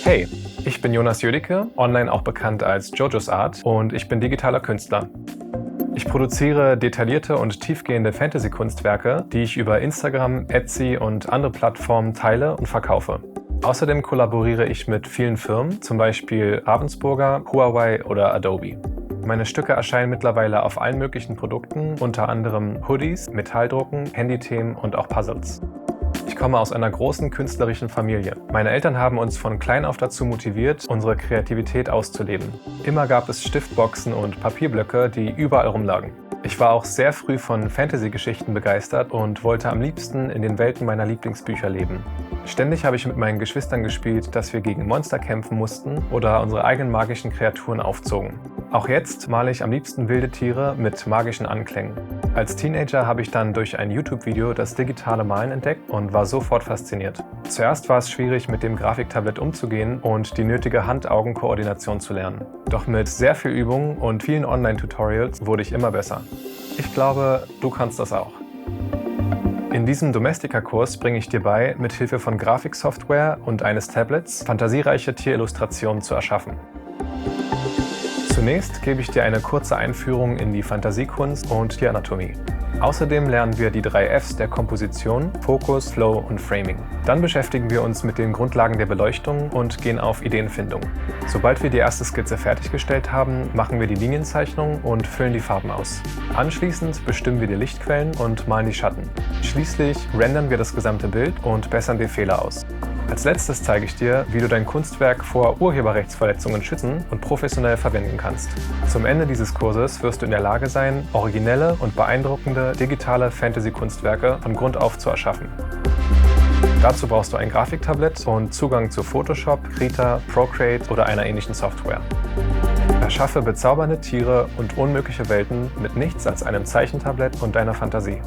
Hey, ich bin Jonas Jödicke, online auch bekannt als Jojo's Art, und ich bin digitaler Künstler. Ich produziere detaillierte und tiefgehende Fantasy-Kunstwerke, die ich über Instagram, Etsy und andere Plattformen teile und verkaufe. Außerdem kollaboriere ich mit vielen Firmen, zum Beispiel Ravensburger, Huawei oder Adobe. Meine Stücke erscheinen mittlerweile auf allen möglichen Produkten, unter anderem Hoodies, Metalldrucken, Handythemen und auch Puzzles. Ich komme aus einer großen künstlerischen Familie. Meine Eltern haben uns von klein auf dazu motiviert, unsere Kreativität auszuleben. Immer gab es Stiftboxen und Papierblöcke, die überall rumlagen. Ich war auch sehr früh von Fantasy-Geschichten begeistert und wollte am liebsten in den Welten meiner Lieblingsbücher leben. Ständig habe ich mit meinen Geschwistern gespielt, dass wir gegen Monster kämpfen mussten oder unsere eigenen magischen Kreaturen aufzogen. Auch jetzt male ich am liebsten wilde Tiere mit magischen Anklängen. Als Teenager habe ich dann durch ein YouTube-Video das digitale Malen entdeckt und war sofort fasziniert. Zuerst war es schwierig, mit dem Grafiktablett umzugehen und die nötige Hand-Augen-Koordination zu lernen. Doch mit sehr viel Übung und vielen Online-Tutorials wurde ich immer besser. Ich glaube, du kannst das auch. In diesem Domestika-Kurs bringe ich dir bei, mit Hilfe von Grafiksoftware und eines Tablets fantasiereiche Tierillustrationen zu erschaffen. Zunächst gebe ich dir eine kurze Einführung in die Fantasiekunst und die Anatomie. Außerdem lernen wir die 3 Fs der Komposition: Fokus, Flow und Framing. Dann beschäftigen wir uns mit den Grundlagen der Beleuchtung und gehen auf Ideenfindung. Sobald wir die erste Skizze fertiggestellt haben, machen wir die Linienzeichnung und füllen die Farben aus. Anschließend bestimmen wir die Lichtquellen und malen die Schatten. Schließlich rendern wir das gesamte Bild und bessern die Fehler aus. Als letztes zeige ich dir, wie du dein Kunstwerk vor Urheberrechtsverletzungen schützen und professionell verwenden kannst. Zum Ende dieses Kurses wirst du in der Lage sein, originelle und beeindruckende digitale Fantasy-Kunstwerke von Grund auf zu erschaffen. Dazu brauchst du ein Grafiktablett und Zugang zu Photoshop, Krita, Procreate oder einer ähnlichen Software. Erschaffe bezaubernde Tiere und unmögliche Welten mit nichts als einem Zeichentablett und deiner Fantasie.